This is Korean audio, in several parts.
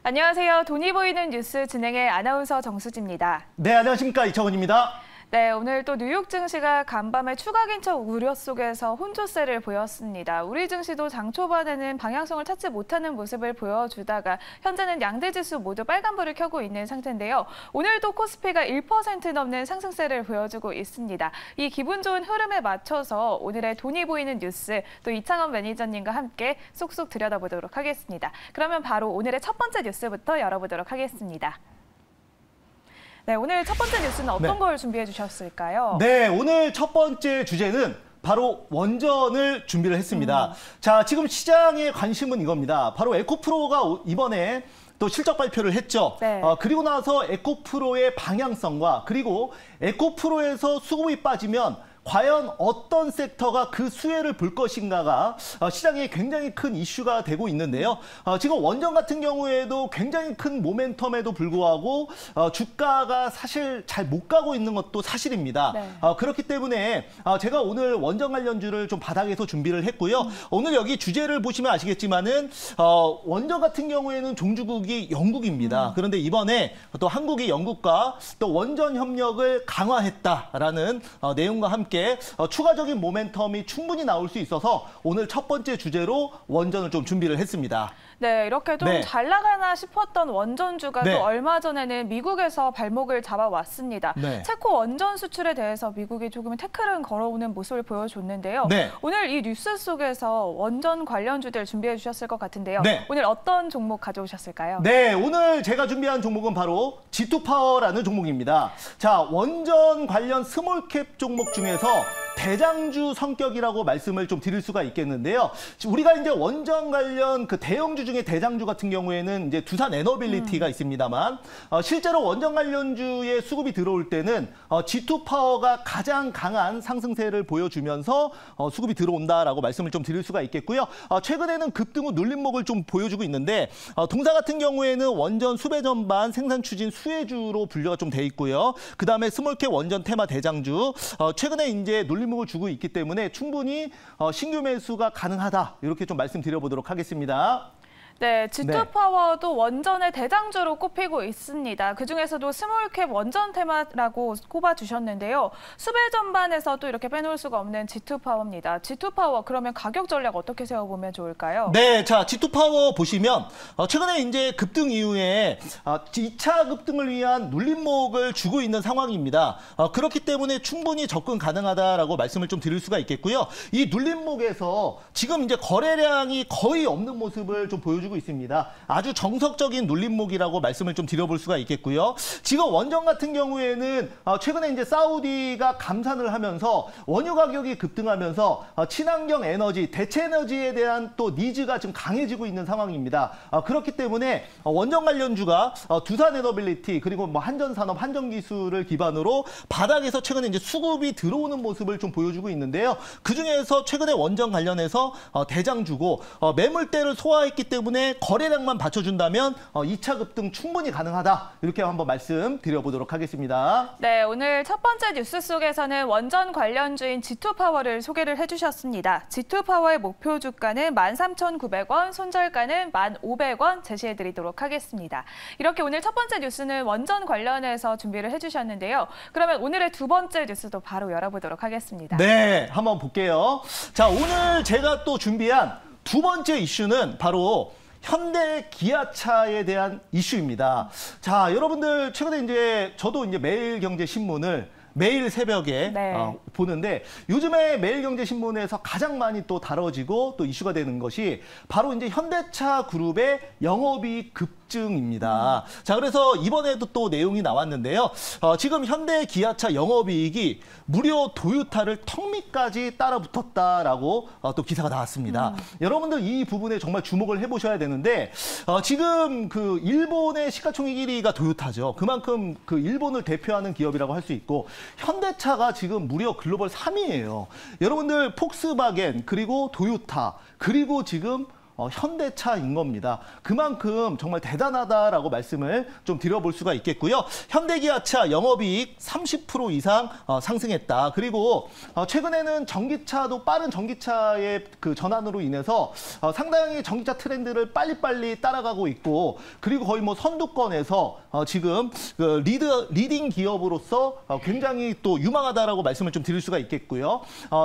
안녕하세요. 돈이 보이는 뉴스 진행의 아나운서 정수지입니다. 네, 안녕하십니까. 이창훈입니다. 네, 오늘 또 뉴욕 증시가 간밤에 추가 긴축 우려 속에서 혼조세를 보였습니다. 우리 증시도 장 초반에는 방향성을 찾지 못하는 모습을 보여주다가 현재는 양대 지수 모두 빨간불을 켜고 있는 상태인데요. 오늘도 코스피가 1% 넘는 상승세를 보여주고 있습니다. 이 기분 좋은 흐름에 맞춰서 오늘의 돈이 보이는 뉴스 또 이창원 매니저님과 함께 쏙쏙 들여다보도록 하겠습니다. 그러면 바로 오늘의 첫 번째 뉴스부터 열어보도록 하겠습니다. 네, 오늘 첫 번째 뉴스는 어떤 걸 준비해 주셨을까요? 네, 오늘 첫 번째 주제는 바로 원전을 준비를 했습니다. 자, 지금 시장의 관심은 이겁니다. 바로 에코프로가 이번에 또 실적 발표를 했죠. 네. 그리고 나서 에코프로의 방향성과 그리고 에코프로에서 수급이 빠지면 과연 어떤 섹터가 그 수혜를 볼 것인가가 시장에 굉장히 큰 이슈가 되고 있는데요. 지금 원전 같은 경우에도 굉장히 큰 모멘텀에도 불구하고 주가가 사실 잘 못 가고 있는 것도 사실입니다. 네. 그렇기 때문에 제가 오늘 원전 관련주를 좀 바닥에서 준비를 했고요. 오늘 여기 주제를 보시면 아시겠지만은 원전 같은 경우에는 종주국이 영국입니다. 그런데 이번에 또 한국이 영국과 또 원전 협력을 강화했다라는 내용과 함께 추가적인 모멘텀이 충분히 나올 수 있어서 오늘 첫 번째 주제로 원전을 좀 준비를 했습니다. 네, 이렇게 좀 잘 나가나 싶었던 원전주가 또 얼마 전에는 미국에서 발목을 잡아왔습니다. 체코 원전 수출에 대해서 미국이 조금 태클은 걸어오는 모습을 보여줬는데요. 오늘 이 뉴스 속에서 원전 관련주들 준비해 주셨을 것 같은데요. 오늘 어떤 종목 가져오셨을까요? 네, 오늘 제가 준비한 종목은 바로 G2파워라는 종목입니다. 자, 원전 관련 스몰캡 종목 중에서 대장주 성격이라고 말씀을 좀 드릴 수가 있겠는데요. 우리가 이제 원전 관련 그 대형주 중에 대장주 같은 경우에는 이제 두산 에너빌리티가 있습니다만 실제로 원전 관련주의 수급이 들어올 때는 G2파워가 가장 강한 상승세를 보여주면서 수급이 들어온다라고 말씀을 좀 드릴 수가 있겠고요. 최근에는 급등 후 눌림목을 좀 보여주고 있는데 동사 같은 경우에는 원전 수배 전반 생산 추진 수혜주로 분류가 좀 돼 있고요. 그다음에 스몰캡 원전 테마 대장주 최근에 이제 눌림목을 주고 있기 때문에 충분히 신규 매수가 가능하다. 이렇게 좀 말씀드려보도록 하겠습니다. 네, G2파워도 원전의 대장주로 꼽히고 있습니다. 그중에서도 스몰캡 원전 테마라고 꼽아주셨는데요. 수배 전반에서도 이렇게 빼놓을 수가 없는 G2파워입니다. G2파워 그러면 가격 전략 어떻게 세워보면 좋을까요? 네, 자 G2파워 보시면 최근에 이제 급등 이후에 2차 급등을 위한 눌림목을 주고 있는 상황입니다. 그렇기 때문에 충분히 접근 가능하다라고 말씀을 좀 드릴 수가 있겠고요. 이 눌림목에서 지금 이제 거래량이 거의 없는 모습을 좀 보여주고 있습니다. 아주 정석적인 눌림목이라고 말씀을 좀 드려볼 수가 있겠고요. 지금 원전 같은 경우에는 최근에 이제 사우디가 감산을 하면서 원유 가격이 급등하면서 친환경 에너지, 대체 에너지에 대한 또 니즈가 지금 강해지고 있는 상황입니다. 그렇기 때문에 원전 관련주가 두산 에너빌리티 그리고 뭐 한전산업, 한전기술을 기반으로 바닥에서 최근에 이제 수급이 들어오는 모습을 좀 보여주고 있는데요. 그 중에서 최근에 원전 관련해서 대장주고 매물대를 소화했기 때문에 거래량만 받쳐준다면 2차 급등 충분히 가능하다. 이렇게 한번 말씀드려보도록 하겠습니다. 네, 오늘 첫 번째 뉴스 속에서는 원전 관련주인 G2파워를 소개를 해주셨습니다. G2파워의 목표 주가는 13,900원, 손절가는 1,500원 제시해드리도록 하겠습니다. 이렇게 오늘 첫 번째 뉴스는 원전 관련해서 준비를 해주셨는데요. 그러면 오늘의 두 번째 뉴스도 바로 열어보도록 하겠습니다. 네, 한번 볼게요. 자, 오늘 제가 또 준비한 두 번째 이슈는 바로 현대 기아차에 대한 이슈입니다. 자, 여러분들 최근에 이제 저도 이제 매일경제신문을 매일 새벽에 보는데 요즘에 매일경제신문에서 가장 많이 또 다뤄지고 또 이슈가 되는 것이 바로 이제 현대차 그룹의 영업이익 급증입니다. 자, 그래서 이번에도 또 내용이 나왔는데요. 지금 현대 기아차 영업이익이 무려 도요타를 턱밑까지 따라붙었다라고 또 기사가 나왔습니다. 여러분들 이 부분에 정말 주목을 해보셔야 되는데 지금 그 일본의 시가총액 1위가 도요타죠. 그만큼 그 일본을 대표하는 기업이라고 할 수 있고 현대차가 지금 무려 글로벌 3위예요. 여러분들 폭스바겐 그리고 도요타 그리고 지금 현대차인 겁니다. 그만큼 정말 대단하다라고 말씀을 좀 드려볼 수가 있겠고요. 현대기아차 영업이익 30% 이상 상승했다. 그리고 최근에는 전기차도 빠른 전기차의 그 전환으로 인해서 상당히 전기차 트렌드를 빨리빨리 따라가고 있고, 그리고 거의 뭐 선두권에서 지금 그 리딩 기업으로서 굉장히 또 유망하다라고 말씀을 좀 드릴 수가 있겠고요.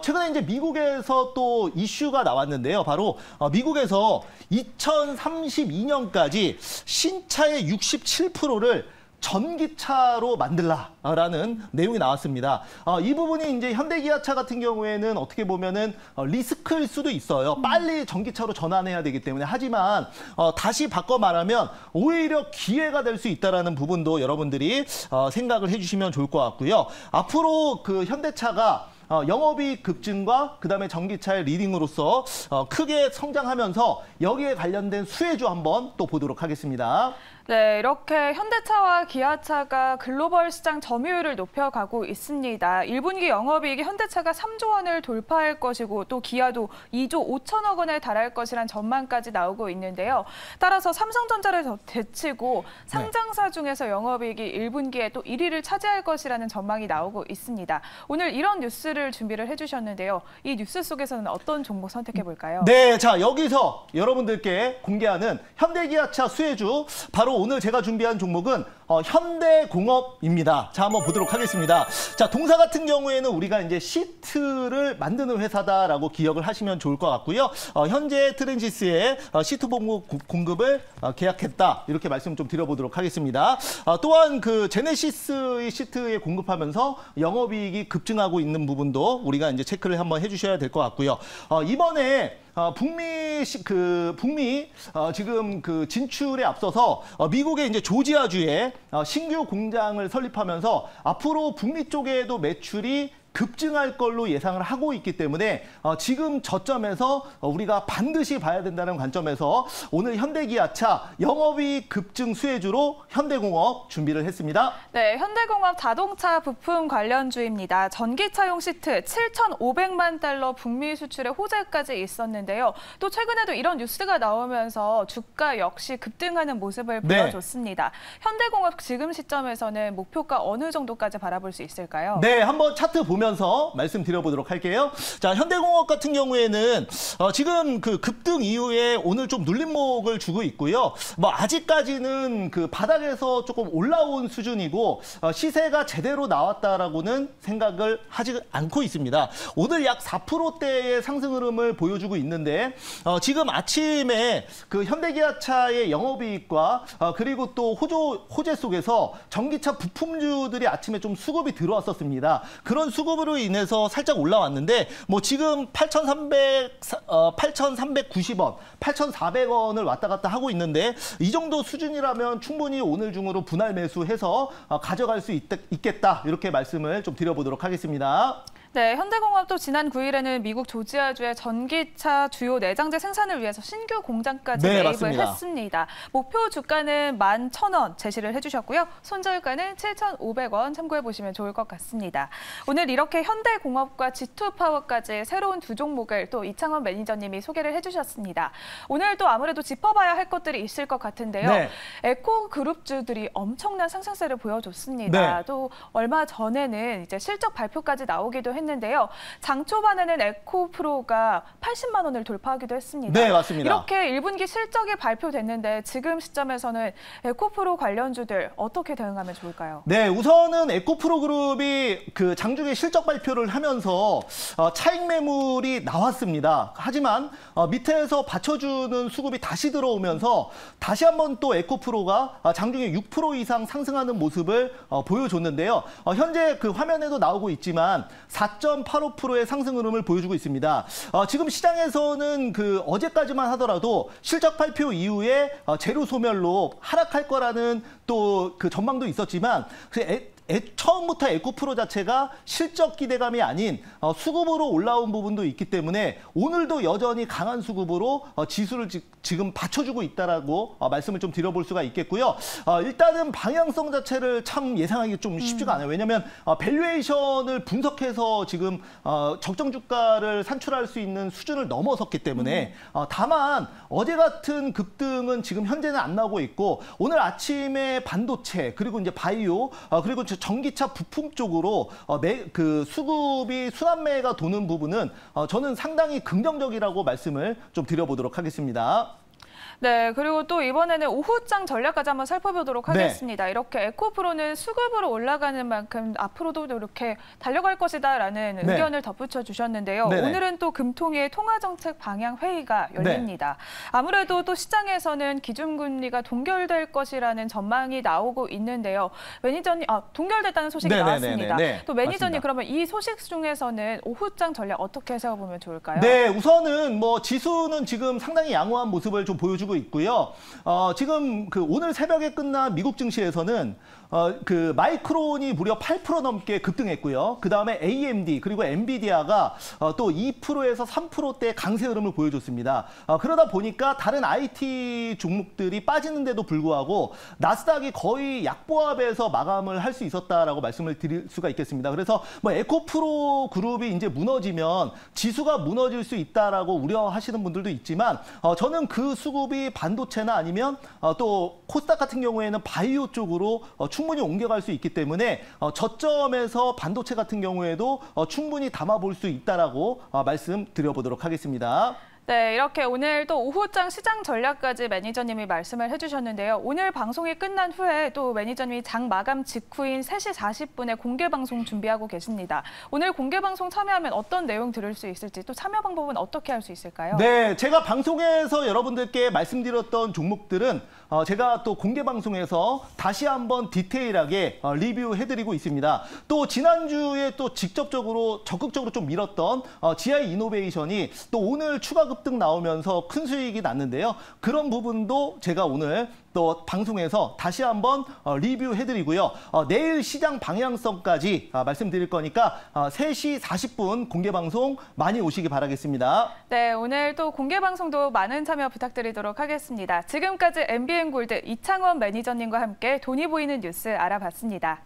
최근에 이제 미국에서 또 이슈가 나왔는데요. 바로 미국에서 2032년까지 신차의 67%를 전기차로 만들라라는 내용이 나왔습니다. 이 부분이 이제 현대기아차 같은 경우에는 어떻게 보면은 리스크일 수도 있어요. 빨리 전기차로 전환해야 되기 때문에. 하지만 다시 바꿔 말하면 오히려 기회가 될 수 있다라는 부분도 여러분들이 생각을 해주시면 좋을 것 같고요. 앞으로 그 현대차가 영업이익 급증과 그다음에 전기차의 리딩으로서 크게 성장하면서 여기에 관련된 수혜주 한번 또 보도록 하겠습니다. 네, 이렇게 현대차와 기아차가 글로벌 시장 점유율을 높여가고 있습니다. 1분기 영업이익이 현대차가 3조 원을 돌파할 것이고 또 기아도 2조 5천억 원에 달할 것이란 전망까지 나오고 있는데요. 따라서 삼성전자를 제치고 상장사 중에서 영업이익이 1분기에 또 1위를 차지할 것이라는 전망이 나오고 있습니다. 오늘 이런 뉴스를 준비를 해주셨는데요. 이 뉴스 속에서는 어떤 종목 선택해볼까요? 네, 자 여기서 여러분들께 공개하는 현대기아차 수혜주, 바로 오늘 제가 준비한 종목은 현대공업입니다. 자, 한번 보도록 하겠습니다. 자, 동사 같은 경우에는 우리가 이제 시트를 만드는 회사다라고 기억을 하시면 좋을 것 같고요. 현재 트랜지스의 시트 공급을 계약했다, 이렇게 말씀 좀 드려보도록 하겠습니다. 또한 그 제네시스의 시트에 공급하면서 영업이익이 급증하고 있는 부분도 우리가 이제 체크를 한번 해주셔야 될 것 같고요. 이번에 북미 지금 그 진출에 앞서서 미국의 이제 조지아주에 신규 공장을 설립하면서 앞으로 북미 쪽에도 매출이 급증할 걸로 예상을 하고 있기 때문에 지금 저점에서 우리가 반드시 봐야 된다는 관점에서 오늘 현대기아차 영업이익 급증 수혜주로 현대공업 준비를 했습니다. 네, 현대공업 자동차 부품 관련주입니다. 전기차용 시트 7,500만 달러 북미 수출의 호재까지 있었는데요. 또 최근에도 이런 뉴스가 나오면서 주가 역시 급등하는 모습을 보여줬습니다. 현대공업 지금 시점에서는 목표가 어느 정도까지 바라볼 수 있을까요? 네, 한번 차트 보면서 말씀드려보도록 할게요. 자, 현대공업 같은 경우에는 지금 그 급등 이후에 오늘 좀 눌림목을 주고 있고요. 뭐 아직까지는 그 바닥에서 조금 올라온 수준이고 시세가 제대로 나왔다라고는 생각을 하지 않고 있습니다. 오늘 약 4%대의 상승 흐름을 보여주고 있는데 지금 아침에 그 현대기아차의 영업이익과 그리고 또 호재 속에서 전기차 부품주들이 아침에 좀 수급이 들어왔었습니다. 그런 수급으로 인해서 살짝 올라왔는데 뭐 지금 8,390원, 8,400원을 왔다 갔다 하고 있는데 이 정도 수준이라면 충분히 오늘 중으로 분할 매수해서 가져갈 수 있겠다, 이렇게 말씀을 좀 드려보도록 하겠습니다. 네, 현대공업도 지난 9일에는 미국 조지아주의 전기차 주요 내장재 생산을 위해서 신규 공장까지 매입을 맞습니다. 했습니다. 목표 주가는 11,000원 제시를 해주셨고요. 손절가는 7,500원 참고해보시면 좋을 것 같습니다. 오늘 이렇게 현대공업과 G2파워까지 새로운 두 종목을 또 이창원 매니저님이 소개를 해주셨습니다. 오늘 또 아무래도 짚어봐야 할 것들이 있을 것 같은데요. 네. 에코그룹주들이 엄청난 상승세를 보여줬습니다. 또 얼마 전에는 이제 실적 발표까지 나오기도 했는데요. 장 초반에는 에코프로가 80만 원을 돌파하기도 했습니다. 네, 맞습니다. 이렇게 1분기 실적이 발표됐는데 지금 시점에서는 에코프로 관련주들 어떻게 대응하면 좋을까요? 네, 우선은 에코프로 그룹이 그 장중에 실적 발표를 하면서 차익 매물이 나왔습니다. 하지만 밑에서 받쳐주는 수급이 다시 들어오면서 다시 한번 또 에코프로가 장중에 6% 이상 상승하는 모습을 보여줬는데요. 현재 그 화면에도 나오고 있지만 4.85%의 상승 흐름을 보여주고 있습니다. 지금 시장에서는 그 어제까지만 하더라도 실적 발표 이후에 재료 소멸로 하락할 거라는 또 그 전망도 있었지만 처음부터 에코프로 자체가 실적 기대감이 아닌 수급으로 올라온 부분도 있기 때문에 오늘도 여전히 강한 수급으로 지수를 지금 받쳐주고 있다라고 말씀을 좀 드려볼 수가 있겠고요. 일단은 방향성 자체를 참 예상하기 좀 쉽지가 않아요. 왜냐하면 밸류에이션을 분석해서 지금 적정 주가를 산출할 수 있는 수준을 넘어섰기 때문에 다만 어제 같은 급등은 지금 현재는 안 나오고 있고 오늘 아침에 반도체 그리고 이제 바이오 그리고 전기차 부품 쪽으로 그 수급이 순환매가 도는 부분은 저는 상당히 긍정적이라고 말씀을 좀 드려보도록 하겠습니다. 네, 그리고 또 이번에는 오후장 전략까지 한번 살펴보도록 하겠습니다. 네. 이렇게 에코프로는 수급으로 올라가는 만큼 앞으로도 이렇게 달려갈 것이다라는 네. 의견을 덧붙여 주셨는데요. 네네. 오늘은 또 금통위의 통화정책 방향 회의가 열립니다. 네. 아무래도 또 시장에서는 기준금리가 동결될 것이라는 전망이 나오고 있는데요. 매니저님, 동결됐다는 소식이 나왔습니다. 또 매니저님, 맞습니다. 그러면 이 소식 중에서는 오후장 전략 어떻게 세워보면 좋을까요? 네, 우선은 뭐 지수는 지금 상당히 양호한 모습을 좀 보여주고 있고요. 지금 그 오늘 새벽에 끝난 미국 증시에서는 그 마이크론이 무려 8% 넘게 급등했고요. 그 다음에 AMD 그리고 엔비디아가 또 2%에서 3%대 강세 흐름을 보여줬습니다. 그러다 보니까 다른 IT 종목들이 빠지는데도 불구하고 나스닥이 거의 약보합에서 마감을 할 수 있었다라고 말씀을 드릴 수가 있겠습니다. 그래서 뭐 에코프로 그룹이 이제 무너지면 지수가 무너질 수 있다라고 우려하시는 분들도 있지만 저는 그 수급이 반도체나 아니면 또 코스닥 같은 경우에는 바이오 쪽으로 충분히 옮겨갈 수 있기 때문에 저점에서 반도체 같은 경우에도 충분히 담아볼 수 있다라고 말씀드려보도록 하겠습니다. 네, 이렇게 오늘 또 오후장 시장 전략까지 매니저님이 말씀을 해주셨는데요. 오늘 방송이 끝난 후에 또 매니저님이 장 마감 직후인 3시 40분에 공개 방송 준비하고 계십니다. 오늘 공개 방송 참여하면 어떤 내용 들을 수 있을지 또 참여 방법은 어떻게 할 수 있을까요? 네, 제가 방송에서 여러분들께 말씀드렸던 종목들은 제가 또 공개 방송에서 다시 한번 디테일하게 리뷰해드리고 있습니다. 또 지난주에 또 직접적으로 적극적으로 좀 밀었던 GI 이노베이션이 또 오늘 추가 급등 나오면서 큰 수익이 났는데요. 그런 부분도 제가 오늘 또 방송에서 다시 한번 리뷰해드리고요. 내일 시장 방향성까지 말씀드릴 거니까 3시 40분 공개 방송 많이 오시기 바라겠습니다. 네, 오늘 또 공개 방송도 많은 참여 부탁드리도록 하겠습니다. 지금까지 MBN골드 이창원 매니저님과 함께 돈이 보이는 뉴스 알아봤습니다.